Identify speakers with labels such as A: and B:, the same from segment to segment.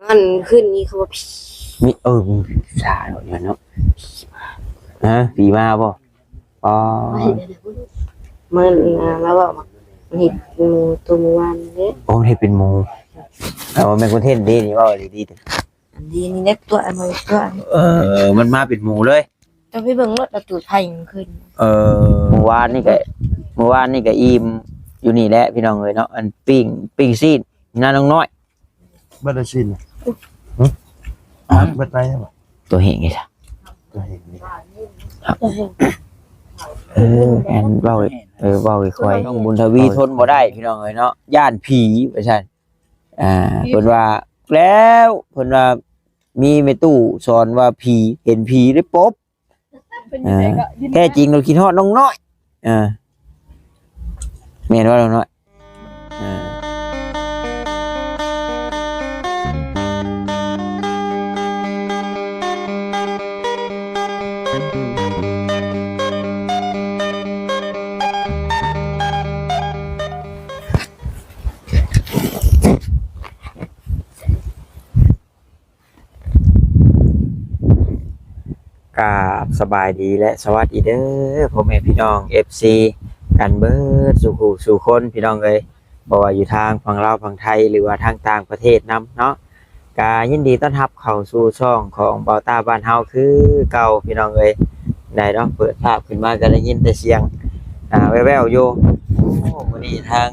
A: มันขึ้นนี่เขาว่าผี
B: มีมีสาหน่อยเนาะฮะผีมาบ่อ๋อ
A: มันแล้วบอกมันเห็นงูตัวเมื่อวานเนี่ย
B: โอ้เฮ็ดเป็นหมู่เอาแม่นคนเทศดีนี่เว้าดีๆ
A: อันนี้นี่เล็กตัวอันนี้ตัว
B: มันมาเป็นหมู่เลย
A: จะไปเบิ่งรถตูดไผ่ขึ้น
B: เมื่อวานนี่ก็อิ่มอยู่นี่แหละพี่น้องเอ้ยเนาะอันปิ้งซีนน้าน้องน้อย
C: บัดซินบัดไรบ่
B: ตัวเห็นไงจ้ะ
C: ตัวเห็นนี่
B: แอนเว้าเว้าค่อยต้องบุญทวีทนบ่ได้พี่น้องเอ้ยเนาะย่านผีว่าซั่นเพิ่นว่าแล้วเพิ่นว่ามีแม่ตู้สอนว่าผีเห็นผีได้ปบแท้จริงเราคิดฮอดน้องน้อยแม่นว่าน้องน้อยกราบสบายดีและสวัสดีเด้อพ่อแม่พี่น้อง FC กันเบิดสู่คนพี่น้องเอ้ยบ่ว่าอยู่ทางฝั่งลาวฝั่งไทยหรือว่าทางต่างประเทศนํเนาะก็ยินดีต้อนรับเข้าสู่ช่องของเบาตาบ้านเฮาคือเก่าพี่น้องเอ้ยได้เนาะเปิดภาพขึ้นมาก็ได้ยินแต่เสียงแว่วๆอยู่มื้อนี้ทาง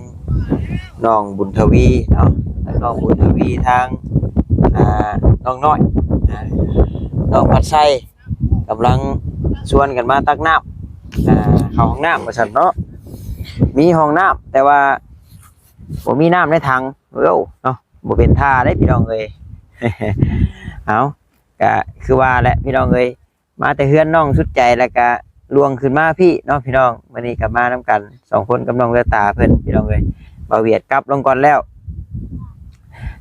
B: น้องบุญทวีเนาะน้องบุญทวีทางน้องน้อยน้องพัดไส้กำลังชวนกันมาตักน้ำเข้าห้องน้ำว่าซั่นเนาะมีห้องน้ำแต่ว่าบ่มีน้ำในถังเนาะบ่เป็นท่าได้พี่น้องเอ้ย เอาก็คือว่าแหละพี่น้องเอ้ยมาแต่เฮือนน้องสุดใจแล้วก็ลวงขึ้นมาพี่เนาะพี่น้องวันนี้ก็มานํกัน2คนกับน้องเวตาเพิ่นพี่น้องเอ้ยบ่าวเวียดกลับลงก่อนแล้ว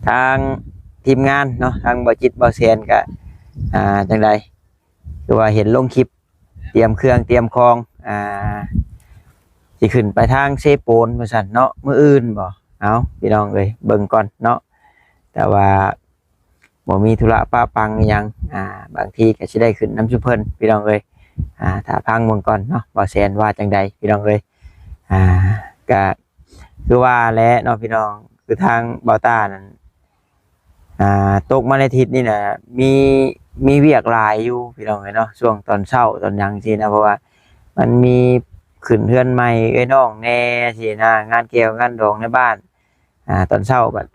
B: ทางทีมงานเนาะทางบ่จิตบ่แสนก็จังไดคือว่าเห็นลงคลิปเตรียมเครื่องเตรียมของสิขึ้นไปทางเซโปนว่าซั่นเนาะมื้ออื่นบ่เอาพี่น้องเอ้ยเบิ่งก่อนเนาะแต่ว่าบ่มีธุระป้าปังอีหยังบางทีก็สิได้ขึ้นน้ำซุปเพิ่นพี่น้องเอ้ยถ้าพังเบิ่งก่อนเนาะบ่แซนว่าจังใดพี่น้องเอ้ยก็คือว่าแหละเนาะพี่น้องคือทางเบาต้านั่นตกมาในทิศนี่น่ะมีเวียกหลายอยู่พี่น้องเอ้ยเนาะช่วงตอนเช้าตอนหยังสินะเพราะว่ามันมีขึ้นเฮือนใหม่เอ้ยน้องแน่สินะงานเกี่ยวงานดองในบ้านตอนเช้าแบบ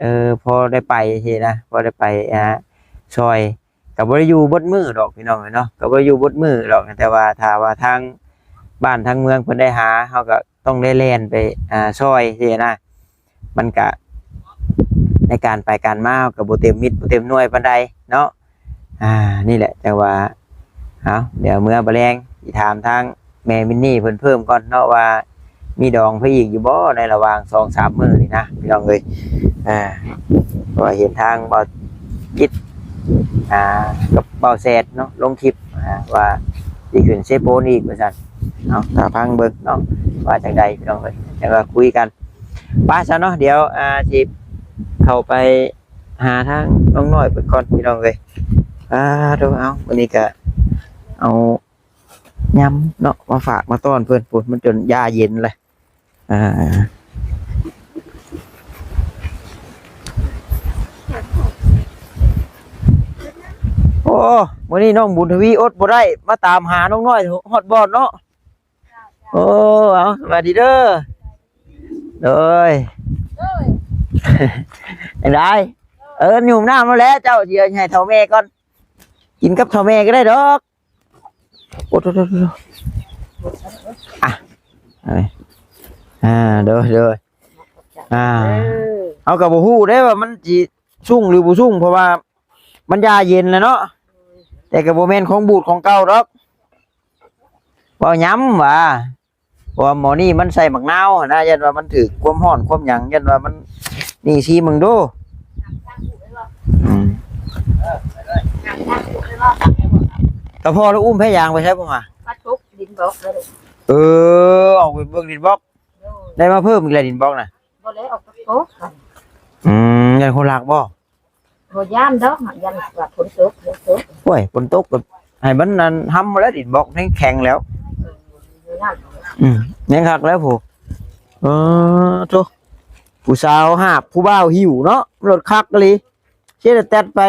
B: พอได้ไปสินะพอได้ไปซอยก็บ่ได้อยู่เบิดมื้อดอกพี่น้องเอ้ยเนาะก็บ่ได้อยู่เบิดมื้อดอกแต่ว่าถ้าว่าทางบ้านทางเมืองเพิ่นได้หาเฮาก็ต้องได้แล่นไปซอยสินะมันก็ในการไปการมาก็บ่เต็มมิตรบ่เต็มหน่วยปานใดเนาะนี่แหละจังว่าเดี๋ยวมื้อบ่แลงสิถามทางแม่มินนี่เพิ่นเพิ่มก่อนเนาะว่ามีดองเพิ่นอีกอยู่บ่ในระหว่าง 2-3 มื้อนี่นะพี่น้องเอ้ยก็เห็นทางเบาจิตกับเบาแซดเนาะลงคลิปว่าสิขึ้นเซโปนอีกว่าซั่นถ้าฟังเบิ่งเนาะว่าจังใดพี่น้องเอ้ยจังว่าคุยกันป้าซะเนาะเดี๋ยวสิเข้าไปหาทางน้องน้อยเพิ่นก่อนพี่น้องเอ้ยเดี๋ยวเอาวันนี้ก็เอายำเนาะมาฝากมาต้อนเพื่อนปุ่นมันจนยาเย็นเลยโอ้วันนี้น้องบุญทวีอดบ่ได้มาตามหาน้องน้อยฮอดบอดเนาะโอ้เอาสวัสดีเด้อเลยยังไงหนุ่มน้ำมาแล้วเจ้าเดี๋ยวให้เท่าแม่ก่อนกินกับเท่าแม่ก็ได้ดอกโอ้โหเด้อเอากับบูฮู้ได้ว่ามันจีสุ่งหรือบูสุ่งเพราะว่ามันยาเย็นเลยเนาะแต่กับโบเมนของบูดของเก่าดอกพอย้ำว่าพอหมอนี่มันใส่หมักนาวนะยันว่ามันถือความห่อนความหยังยันว่ามันนี่ชีมึงดูแต่พอแล้วอุ้มแพ้ยางไปใช่ป่ะมา
A: ทุกดินบล็อกเลย
B: ออกไปเบิ่งดินบล็อกได้มาเพิ่มอีกแล้วดินบล็อกน่ะ
A: บ่ได้ออกทุก
B: ยันคนหลักบ่
A: โหย่านดอกย่านว่าฝนตกฝนตก
B: โอ้ยฝนตกแบบให้มันนั่นทำมาแล้วดินบอกให้แข็งแล้ว
A: นั่น
B: ยังคักแล้วผู้โตผู้สาวหาบผู้บ่าวหิวเนาะรถคักกะลีเช็ดแตดไป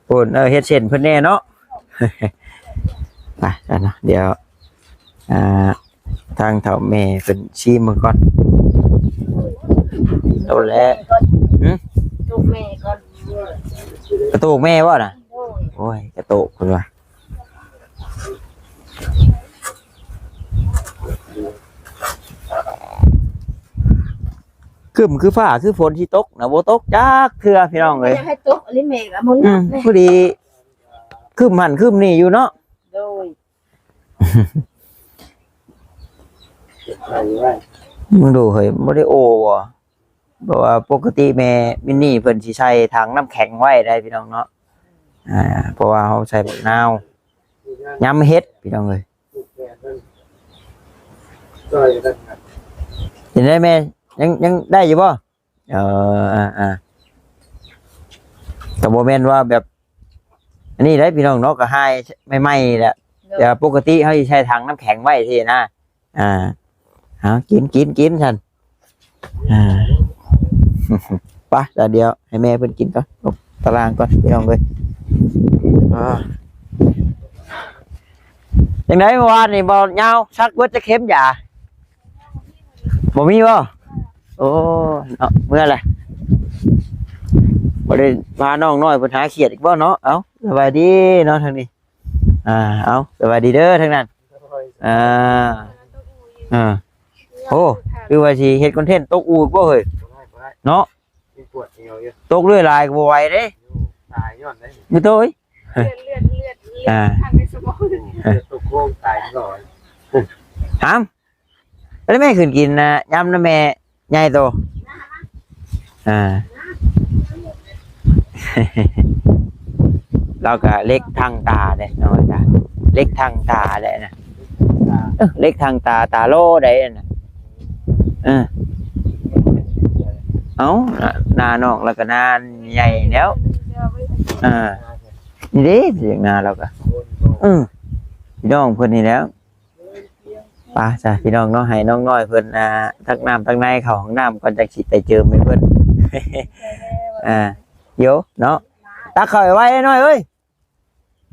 B: ปุ่นเฮ็ดเส้นเพิ่นแน่เนาะ ไปกันเนาะเดี๋ยวทางเฒ่าแม่เป็นชิมมันก่อนเอาแล้ว
A: ลูกแม่ก็
B: กระตุกแม่บ่น่ะ
A: โอ้ย
B: โอ้ยกระตุกเพิ่นว่าคือฟ้าคือฝนที่ตกน่ะบ่ตกจักเทื่อพี่น้องเอ้ย
A: ให้ตกลิเมกอะมึง
B: พอดีคืมหันคืมนี่อยู่เนาะ
A: โดย
B: มึงดูเฮ้ยบ่ได้โอบ่เพราะว่าปกติแม่มินนี่เพิ่นสิใช้ถังน้ำแข็งไว้ได้พี่น้องเนาะเพราะว่าเฮาใช้บักนาวยำเฮ็ดพี่น้องเอ้ยเห็นได้แม่ยังได้อยู่บ่ก็บ่แม่นว่าแบบอันนี้ได้พี่น้องเนาะก็ให้ใหม่ๆแหละแต่ปกติเฮาสิใช้ถังน้ำแข็งไว้ที่นะเอากินฉันไปเดี๋ยวให้แม่เพิ่นกินก่อนลงตารางก่อนพี่น้องเอ้ยจังได๋เมื่อวานนี่บ่ยาวซักเบิดจะเข็มยาบ่มีบ่โอ้เนาะเมื่อไรบ่ได้พาน้องน้อยเพิ่นหาเขียดอีกบ่เนาะเอ้าสบายดีเนาะทางนี้เอ้าสบายดีเด้อทางนั้นโอ้คือว่าสิเฮ็ดคอนเทนต์ตกอูกบ่เฮ้ยเนาะตกเรื่อยลายก็บ่ไหวเด้ตายย้อนได้มื้อโตยเลือดทางในสมองตกโค้งตายก่อนถามแล้วแม่ขึ้นกินนะยำนะแม่ใหญ่โตเราก็เล็กทางตาเด้น้อยจ้ะเล็กทางตาแหละนะเล็กทางตาโลได้น่ะเอาหน้านอกแล้วก็หน้าใหญ่แล้วนี่เด้เสียงหน้าเราก็พี่น้องเพิ่นนี่แล้วป้าจ้ะพี่น้องเนาะให้น้องน้อยเพิ่นทักน้ำทักในเข้าห้องน้ำก่อนจะสิไปเจิมให้เพิ่นเดี๋ยวเนาะตักเข้าไว้หน่อยเอ้ย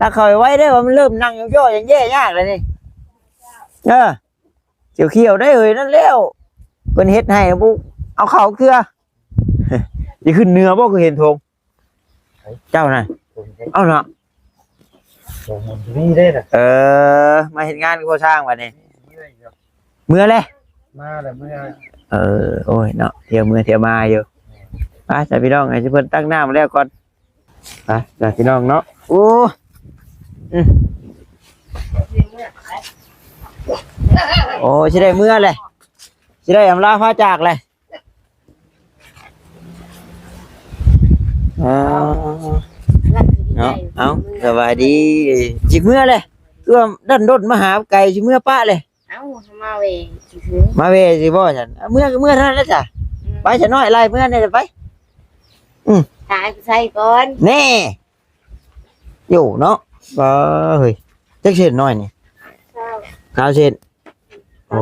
B: ตักเข้าไว้ได้ว่ามันเริ่มนั่งย่อๆอย่างแย่ยากเลยนี่เขียวได้เลยนั่นแล้วเพิ่นเฮ็ดให้บุเอาเข้าเกลือสิขึ้นเนื้อบ่คือเห็นทงเจ้าน่ะเอาเนาะ
C: นี่ได้น่ะ
B: มาเฮ็ดงานก่อสร้างบัดนี้เมื่อเลย
C: มาแล้วเมื่อ
B: โอ้ยเนาะเที่ยวเมื่อเที่ยวมาอยู่ไปจ้ะพี่น้องให้เพิ่นตั้งน้ำแล้วก่อนไปจ้ะพี่น้องเนาะโอ้โอ้สิได้เมื่อเลยสิได้อำลาพาจากเลยเอาสบายดีจิเมื่อเลยตัวดันดนมาหาไก่จิเมื่อป้าเลยมาเวสิบ่ฉันเมื่อเท่านั้นแหละจ้ะไปฉันน้อยไล่เมื่อนี่ไป
A: ถ่ายใส่ก่อน
B: แน่อยู่เนาะเฮ้ยจักเส้นน้อยนี่ข้าวเส้นโอ้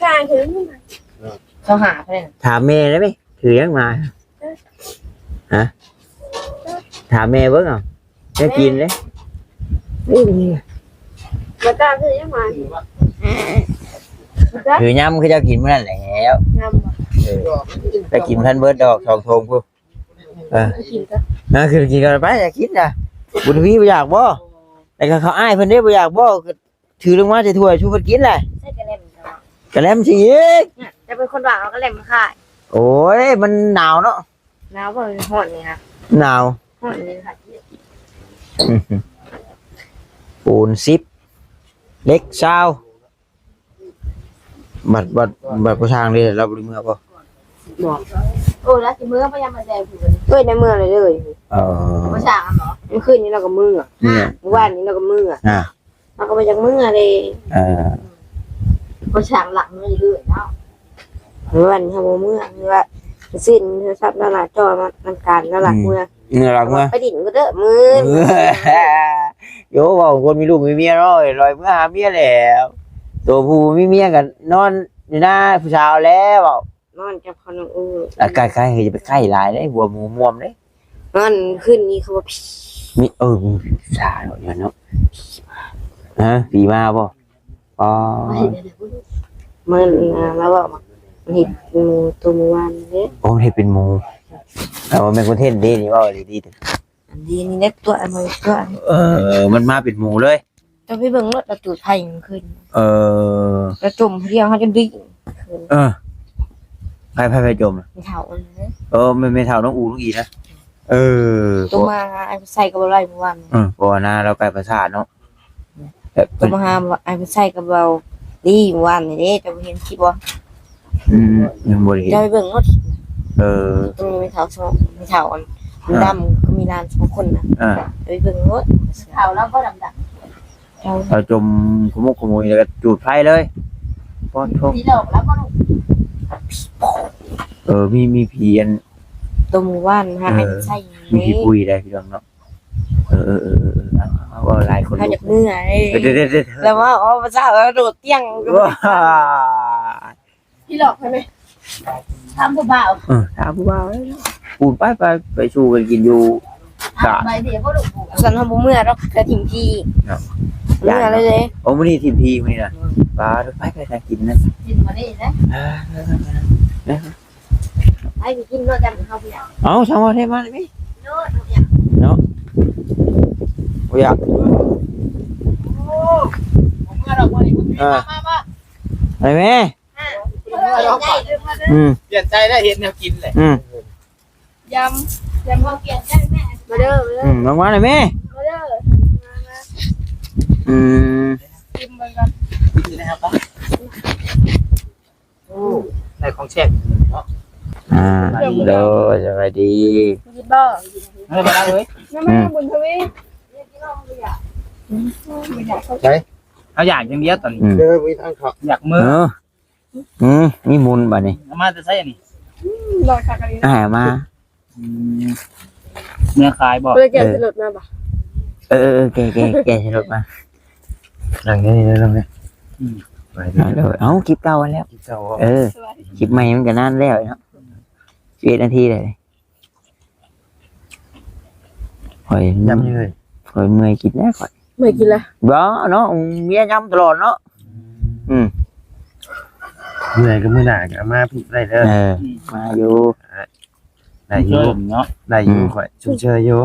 A: ข้างถึงเขาหาเพิ่น
B: ถามแม่ได้ไหมถือยังมาฮะถามแม่เบิ่งเอาจะกินเลยนี่
A: บ่ตาคือยังมา
B: ถือยำคือเจ้ากินเมื่อนั้นแล้วแต่กินท่านเบิร์ดดอกสองทงพู่คือกินกันไปอยากกินจ้ะบุญพี่บ่อยากบ่แต่เขาอ้ายเพิ่นได้บ่อยากบ่ถือลงมาจะถ้วยชูเพิ่นกินเลยกระแลมสิ
A: จะเป็นคนว่าเอากระแลมมาขาย
B: โอ้ยมันหนาวเนาะ
A: หนาวบ่ฮ้อนนี่ค่ะ
B: หนาว
A: ฮ้อนนี่ค่ะ
B: ปูน10เล็ก20บัดผู้ทางนี่เราบ่ได้เมื่อบ่
A: บอกโอ้แล้วสิมื้อพยายามมาแซวผู้กันเอ้ยในเมื่อเลยผู้ช่างอ่ะเหรอเมื่อคืนนี้เราก็มื้อเมื่อวานนี้เราก็มื้อ เขาก็ไปจากเมื่อเลย
D: ก็ฉากหลังมันเรื่อยๆเนาะ
A: วันทำเมื่อคือว่าสิ้นโทรศัพท์หน้าจอมันการน่ารักเมื่อ
B: เนื้อรักมา
A: ไปดิ่งก็เด้อมือ
B: โยบอกคนมีลูกมีเมียเนาะลอยเมื่อหาเมียแล้วตัวผู้มีเมียกันนอนอยู่หน้าผู้ชายแล้วบอก
A: นอนกับคนอู
B: ใกล้ๆจะไปใกล้หลายได้หัวหมูม่วมได้
A: นอนขึ้นนี่เขาว่า
B: มีมีชาเนาะเนาะฮะปีมาบ่อ๋อ
A: มันแล้วบอกมันเห็นตัวมือวันเนี่ย
B: โอ้ให้เป็นหมูแต่ว่าเป็นคนเทนดีนี่ว่าดีๆ
A: อันนี้นี่เล็กตัวอันนี้ตัว
B: มันมาเป็นหมูเลย
A: จะไปเบิ่งรถเราจุดไผ่ขึ้น เราจมเรียงเขาจะดิ้ง
B: ไพ่จม
A: เถาอันนี้
B: ไม่เท่าน้องอูน้องอีนะ
A: ตัวมาไอ้ใส่กับอะไรเมื่อวาน
B: เพราะว่านะเราไกลประสาทเนาะ
A: ตัวมาไอ้ใส่กับเราดีเมื่อวานนี่จะไปเห็นคลิปว่า
B: ยังบริ
A: จะไปเบิ่งรถ ตรงนี้มีเถาสองมีเถาอันดำก็มีลานสองคนนะไปเบิ่งรถ
D: เท้าแล้วก็ดำ
B: เราจมขมุกขโมยแล้วก็จุดไฟเลยป้อนทบ
D: ๆสีดอกแล้วก็ลูก
B: มีผีอัน
A: ตัวมือว่านฮะไอ้ใส่
B: มี
A: นี้
B: ผีปุยได้พี่น้องเนาะเอาหลายคน
A: เขาจะเมื่อย
B: เด็ด
A: แล้วว่าอ๋อพระเจ้าโดดเตียง
B: ว้า
D: พี่หลอกใช่ไหมทำผู้บ่าว
B: ถามว่าปูนไปชูกันกินอยู่
D: ทำไปเดี๋ยวก็ลูกผูก
A: สันทบุเมื่อเราเคยถิ่มพี่เมื่อเลยเลย
B: โอ้มื้อนี้ทีมพีมื้อนี้นะปลาไปทางกินนะ
D: กินมาได้นะไอ้กินรสจันทร์เขาพี่อยาก
B: เอาช่างว่าได้มาได้มั้ย
D: โน้ตอยาก
B: เนาะบ่อยาก
D: โอ้ผมเมื่อเราคนนี้คุณพี่มา
B: ไปแม่
D: เมื่อเราใหญ่เลยมาเลย
C: เปลี่ยนใจได้เห็นแนวกินเลย
D: ยำข้าวเกี๊ยวใช่แม่มาเด้อ
B: ลงมาได้แม่
D: มาเด้อ กินมันกัน
C: กินนะครับโอ้ในของแช่เนาะ
B: โดสวัสดี
D: กินบ่
C: ไม่มาแล้วเว้ย
D: น้ำมันบุญทวี
C: เอาอยากอย่างเดียวตอนนี้
E: เดินไปทางเขา
C: อยากมือ
B: มีมุนบ่นี่
C: มาจะใช่อันนี้
D: รอคักกัน
B: มา
C: เนื้อคายบอก
D: เพื่อเก็บสลดมาบ่
B: แกรถมา
E: หลังนี้เลยลงเลย
B: เอาคลิปเก่าแล้ว
E: เจ้า
B: คลิปใหม่มันก็นานแล้วเนาะ11นาทีเลยข่อย
E: ย้ำเลย
B: ข่อยเมื่อยกินแล้วข่อย
D: ไม่กินละ
B: บ่เนาะเมียย้ำตลอดเนาะ
E: เหนื่อยก็มือหนาก็มาผิดได้เด้อ
B: มาอยู่
E: ได้อยู่
C: เนาะ
E: ได้อยู่ข่อยชุ่มเชยอยู่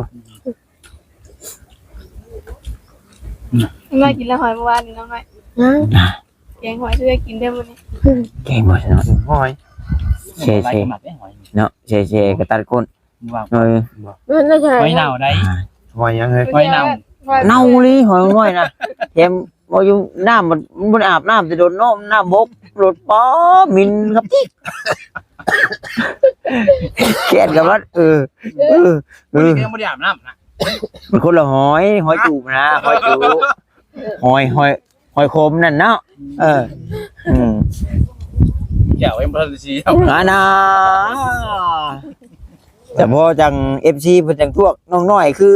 D: มากินละหอยเมื่อวานนี่น้องหอยแกงหอยช่วยกินได้มื้อนี้
B: แกงหมดเนาะ
E: ห้อย
B: เชเนาะเชกระตัดก้น
C: ว่า
B: เออ
D: มันน่าจะ
C: ไม่เน่าได้
E: ห้อยยังเฮ้ย
C: ไม่เน่า
B: เน่าเลยหอยน้อยนะเทมบ่อยู่น้ำมันอาบน้ำจะโดนน้ำน้ำบกรถป้อมินครับที่เขียนกับว่า
C: ไม่ได้ไม่ได้อาบน้ำนะ
B: มันคนละหอยจูบนะหอยจูบหอยคมนั่นเนาะ
C: เกี่ยวเอ็มพันซี
B: นะแต่พอจัง FC เพิ่นจังพวกน้องน้อยคือ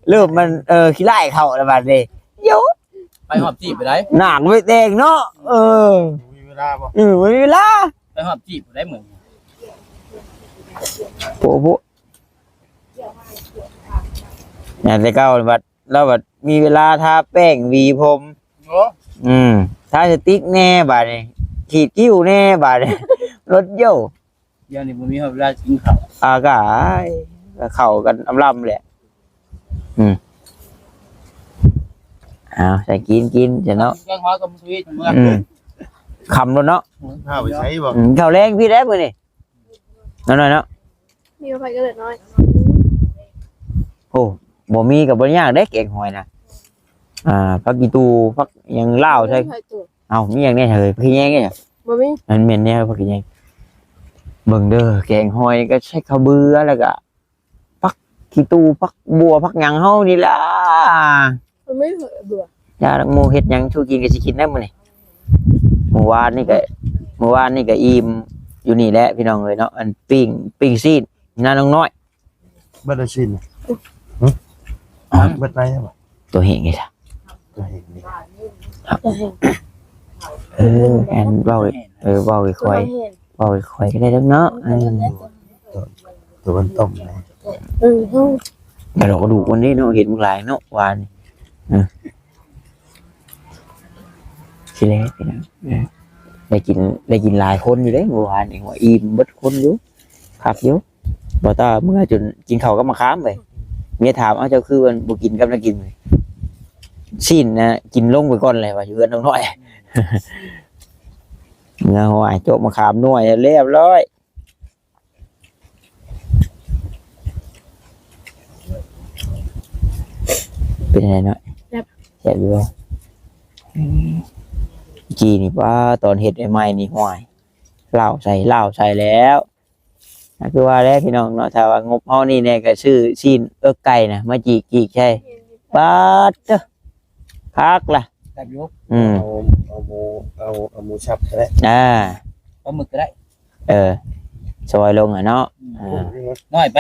B: เริ่มมันขี้ไล่เข้าแล้วบัดนี้เดี๋ยว
C: ไปหอบจีบไปได้
B: หนักไม่แดงเนาะ
E: มีเวลาบ่
B: ไม่มีเวลา
C: ไปหอบจีบไปได้เหมือน
B: โผอย่างแต่เก่าบัดเราบัดมีเวลาทาแป้งหวีผมทาสติ๊กแน่บัดนี้ขีดคิ้วแน่บัดนี้รถโย่
C: เดี๋ยวนี้ผมมีเวลากินข้าว
B: อากาศเข้ากันอำลำแหละเอาใส่กินจะเนาะ
C: แกงหอยกับทวีตเมื่อ
B: คำรถเนาะ
E: ข้าวไปใช้บ่
B: เขาแรงพี่ได้มื้อนี่น้อยเนาะ
D: มีไฟก็เล็กน้อย
B: โอ้บ่มีกับบ่ยากได้แกงหอยนะผักกีตูผักยังลาวใช่เอามีอย่างนี้เฮ้ยผักแยงเนี่ย
D: บ่มี
B: มันเหม็นเนี่ยผักแยงเบิ่งเด้อแกงหอยก็ใช้ข้าวเบื่อแล้วก็ผักกีตูผักบัวผักหยังเฮานี่ล่ะ
D: มันไม่เบื่อ
B: ยาลักโมเฮ็ดหยังชูกินก็สิกินได้มื้อนี้เมื่อวานนี่ก็อิ่มอยู่นี่แหละพี่น้องเอ้ยเนาะอันปิ้งซีนน้าน้องน้อย
E: เบิดชินเบิดไรบ่
B: ตัวเฮงไงจ้ะ
E: ตัวเห็นนี่
B: แอนเว้าเว้าค่อยๆเว้าค่อยๆก็ได้แล้วเนาะ
E: ตัวมันต้มนะ
B: กระดูกวันนี้เนาะเห็นหลายเนาะวานสิเล็กพี่น้องได้กินหลายคนอยู่เด้เมื่อวานนี่หัวอิ่มเบิดคนอยู่ครับอยู่บ่ตาเมื่อจนกินข้าวก็มาค้ามไปเมียถามเจ้าคือมันบ่กินกับน่ากินเลยสิ้นนะกินลงไปก่อนเลยว่าอยู่กันน้อยเมื่อหัวโจกมาขามหน่วยเรียบร้อยเป็นไงเนาะแซ่บอยู่จีนี่ว่าตอนเห็ดใหม่ๆนี่ห่วยเหล้าใส่แล้วคือว่าแล้วพี่น้องเนาะถ้าว่างบเฮานี่แน่ก็ซื้อซีนไก่นะมาจีกใช่ปาดเด้อคักล่ะ
C: แบบอยู่
E: เอาหมูชับก็ได้
C: ปลาหมึกก็ได้
B: ซอยลงอ่ะเนาะ
C: น้อยไป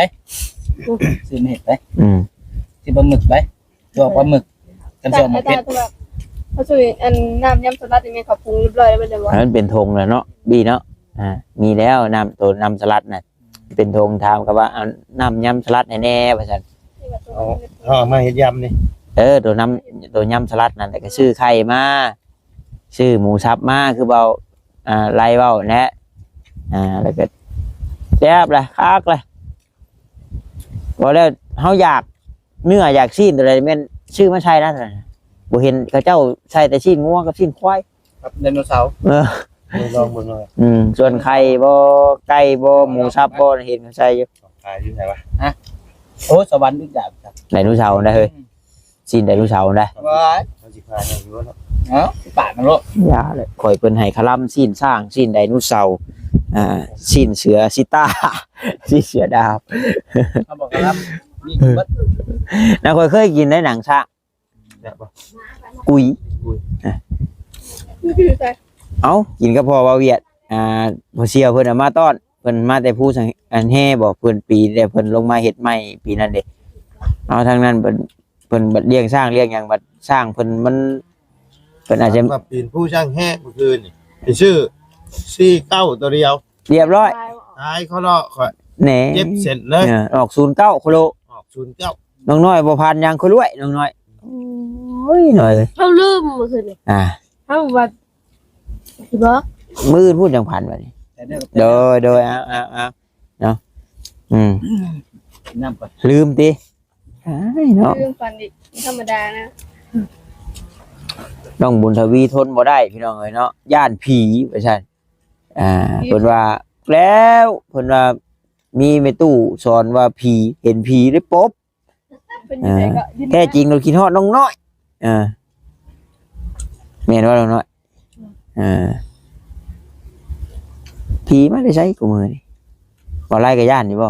C: ซื้อเห็ดไป
B: Ừ.
C: ซื้อปลาหมึกไปตัวปลาหมึกกัน
D: แต่
C: เสียวมา
D: แต่
C: เป็ด
D: แบบเขาช่วยอันน้ำยำสลัดนี่เขาปรุงเรียบร้อยแล้วเป็นว่า
B: อันนั้นเป็นธงแล้วเนาะบีเนาะมีแล้วน้ำสลัดน่ะเป็นธงถามกับว่าเอาน้ำยำสลัดแน่ๆว่าซั่น
E: เอามาเฮ็ดยำนี่
B: ตัวยำสลัดนั่นแต่ก็ชื่อไข่มาชื่อหมูสับมาคือเบาไล่เบาแนะแล้วก็แซ่บเลยคักเลยบอกแล้วเฮาอยากเนื้ออยากซีนอะไรแม่นชื่อมาใช่นะบ่เห็นเขาเจ้าใส่แต่ซีนงัวกับซีนควาย
C: ครับไดโนเสาร์
E: ลองเบิ่งหน่อย
B: ส่วนไข่บ่ไก่บ่หมูสับบ่เห็นเขาใส่อยู่
E: ขายอยู่ไหนวะ
C: โอ้สวรรค์ทุกอย่างครับ
B: ไดโนเสาร์ได้เฮ้ยซีนไดโนเสาร์ได้
C: ว้าย
E: เขาสิขายอย่างนี้เนาะ
C: เอ้าปากมันโล
B: อย่าเลยข่อยเพิ่นให้คลัมซีนสร้างซีนไดโนเสาร์ซีนเสือซิต้า ซีนเสือดาว
C: เขาบอกครับมีบัด
B: นะข่อยเคยกินได้หนังช้าง
E: แบบบ่
B: กุย
D: นี่คือใจ
B: เอ้ากินกับพ่อบ่าวเวียดพ่อเสี่ยวเพิ่นมาต้อนเพิ่นมาแต่ผู้สังอันแห่บ่เพิ่นปีแต่เพิ่นลงมาเฮ็ดใหม่ปีนั้นเด้เอาทางนั้นเพิ่นบัดเลี้ยงช้างเลี้ยงหยังบัดช้างเพิ่นมันเพิ่นอาจจะ
E: แบบปีนผู้ช่างแห้เมื่อคืนนี่ไปชื่อ49ตัวเดียว
B: เรียบร้อย
E: ตายเขาเลาะข่อย
B: แหน
E: เจ็บเสร็จเลย
B: ออก09โคโล
E: ออก09
B: น้องน้อยบ่ผ่านหยังคนรวยน้องน้อยโอ้ยหน่อยเลย
A: เขาลืมเมื่อคืนนี่
D: เขาว่าสิบ่
B: มือพูดจังผ่านบัดนี้
C: แต่เด้อ
B: โดยเอาเนาะ
C: น้ำก่อน
B: ลืมติเนาะ
D: เรื่องฟันอีกธรรมดานะ
B: น้องบุญทวีทนบ่ได้พี่น้องเอ้ยเนาะย่านผีว่าซั่นเพิ่นว่าแล้วเพิ่นว่ามีแม่ตู้สอนว่าผีเห็นผีได้ปบ
D: เป็นยังไงก็ยิน
B: แท้จริงเราคิดฮอดน้องน้อยแม่นว่าน้องน้อยผีมาได้ใช้กูมือนี่บ่ไล่กับย่านนี่บ่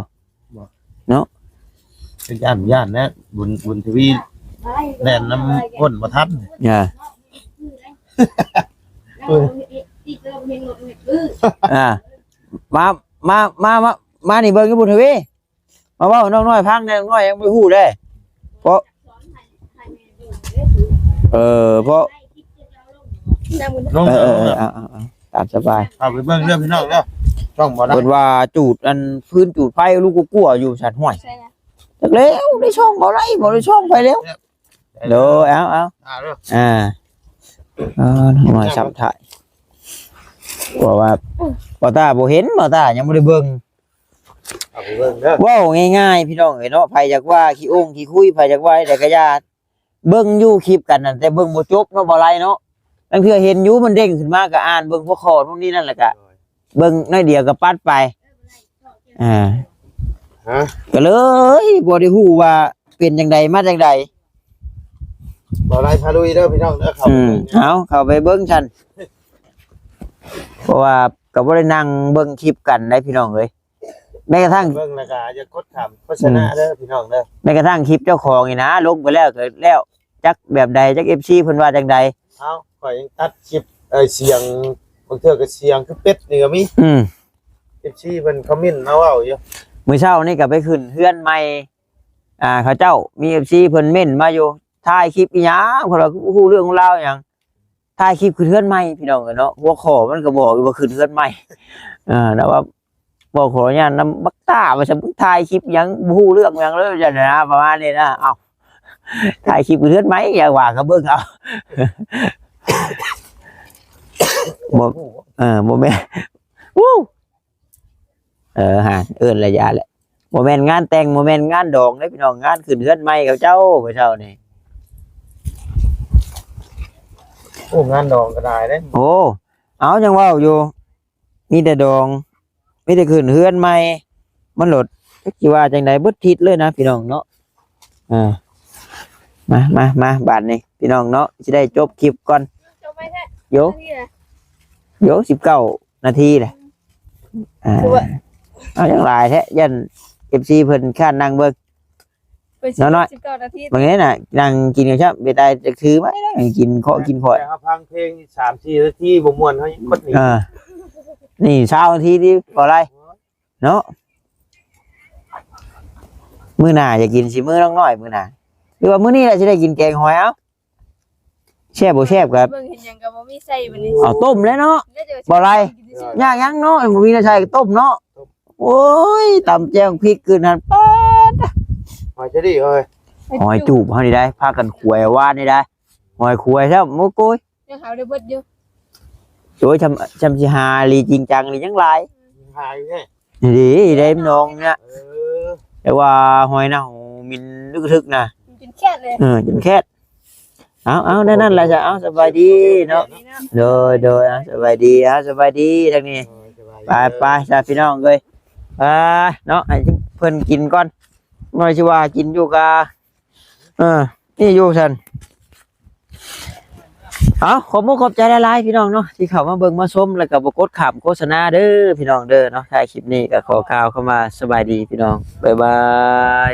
E: เป็นย่านนะบุญทวีแล่นน้ำก้นบ่ทัน
B: มานี่เบิ่งอยู่บุญทวีมาเว้าน้องน้อยพังแน่น้องน้อยยังบ่ฮู้เด้เพราะเพราะ
D: น้ำมัน
E: น้อง
B: เอาตามสบาย
E: เอาไปเบิ่งเรื่องพี่น้องเด้อช่องบ่ได้
B: เพิ่นว่าจูดอันพื้นจูดไฟลูกกลัวอยู่สัตว์ห้วย
D: ใช่นะ
B: จักแล้วได้ช่องบ่ได้บ่ได้ช่องไปแล้วเด้อเอา
E: เด้อ
B: หน่อยสับถ่ายบอกว่าบ่ตาบ่เห็นบ่ตายังบ่ได้เบิ่ง
E: เอาไปเบิ่งเด้อ
B: เว้าง่ายๆพี่น้องเอ้ยเนาะไผอยากว่าขี้องขี้คุยไผอยากว่าแต่ก็อย่าเบิ่งอยู่คลิปกันนั่นแต่เบิ่งบ่จบเนาะบ่ไรเนาะบางเทื่อเห็นอยู่มันเด้งขึ้นมาก็อ่านเบิ่งหัวข้อพวกนี้นั่นแหละก็เบิ่งน้อยเดียวก็ปัดไปก็เลยบ่ได้ฮู้ว่าเป็นจังใดมาจังใด
E: บ่ไรพาลุยเด้อพี่น้องเด้อครับ
B: เอาเข้าไปเบิ่งฉันเพราะว่าก็บ่ได้นั่งเบิ่งคลิปกันได้พี่น้องเอ้ยแม้กระทั่ง
E: เบิ่งแล้วก็อย่ากดคำโฆษณาเด้อพี่น้องเด้อ
B: แม้กระทั่งคลิปเจ้าของนี่นะลงไปแล้วก็แล้ว จักแบบใดจัก FC เพิ่นว่าจังใด
E: เอ้าข่อยยังตัดคลิปเสียงบางเทื่อก็เสียงคือเป็ดนี่ก็มี FC เพิ่นคอมเมนต์มาเว้าอยู่
B: มื้อเช้านี่ก็ไปขึ้นเฮือนใหม่เขาเจ้ามี FC เพิ่นเม่นมาอยู่ถ่ายคลิปอีหยังเพิ่นว่าฮู้เรื่องของราวหยังถ่ายคลิปขึ้นเฮือนใหม่พี่น้องเนาะหัวข้อมันก็บอกอยู่ว่าขึ้นเฮือนใหม่แต่ว่าบอกขออนุญาตนำบักตาว่าจะถ่ายคลิปหยังบ่ฮู้เรื่องหยังเลยจังนะประมาณนี้นะเอ้าถ่ายคลิปขึ้นเฮือนใหม่อย่าว่าก็เบิ่งเอาบ่แม่นวู้หาเอิ้นระยะแหละบ่แม่นงานแต่งบ่แม่นงานดองเด้พี่น้องงานขึ้นเฮือนใหม่กับเจ้ามื้อเช้านี่
E: โอ้งานดองก็ได้เด้
B: โอ้เอาจังเว้าอยู่มีแต่ดองมีแต่ขึ้นเฮือนใหม่มันหลดจักสิว่าจังได๋เบิดทิศเลยนะพี่น้องเนาะมาบาดนี้พี่น้องเนาะสิได้จบคลิปก่อน
D: จบไปแท้
B: โย
D: นี่แหละ
B: 19 นาทีแหละเอาจังหลายแท้ยัน FC เพิ่นค้านนั่งเบิ่ง น้อย
D: 19 นาที
B: บางทีน่ะนั่งกินกันครับเบตายจะถือไหมนั่งกินข้อกินข้อย
E: แต่เขาพังเพลง3-4นาทีบ่ม่วนเฮายังกดหนี
B: นี่เช้านาทีดิบ่อะไรเนาะมื้อหน้าจะกินสิมื้อน้องน้อยมื้อหน้าหรือว่ามื้อนี้แหละสิได้กินแกงหอยเอ้าแซ่บบ่แซ่บครับ
D: เบิ่งเห็นหยังก็บ่มีใส่บัดนี้
B: เอาต้มแล้วเนาะ บ่ไร ยากยังเนาะบ่มีน่าใช่ก็ต้มเนาะโอ้ยตำแจ่วพริกคือนั่นป๊าด
E: หอยจะดีเอ้ย
B: หอยจูบเฮานี่ได้พากันขวยว่านนี่ได้หอยขวยซะโมโกย
D: ยังหาได้เบิดอยู่
B: โอ้ยชำสิหาลีจริงจังลีจังหลาย
E: หายแน่
B: ดีเด้มน้องเนี่ย
E: เออ
B: แต่ว่าหอยน่ะมินลึกๆนะ
D: มันเป็นแค่เลย
B: จนแค่เอานั่นแหละจ้ะเอาสบายดีเนาะโดยสบายดีสบายดีทางนี้ไปจ้าพี่น้องเอ้ยเนาะให้เพิ่นกินก่อนหน่อยสิว่ากินอยู่กะนี่อยู่ซั่นขอบคุณขอบใจหลายๆพี่น้องเนาะที่เข้ามาเบิ่งมาชมแล้วก็บ่กดข้ามโฆษณาเด้อพี่น้องเด้อเนาะท้ายคลิปนี้ก็ขอกล่าวเข้ามาสบายดีพี่น้องบ๊ายบาย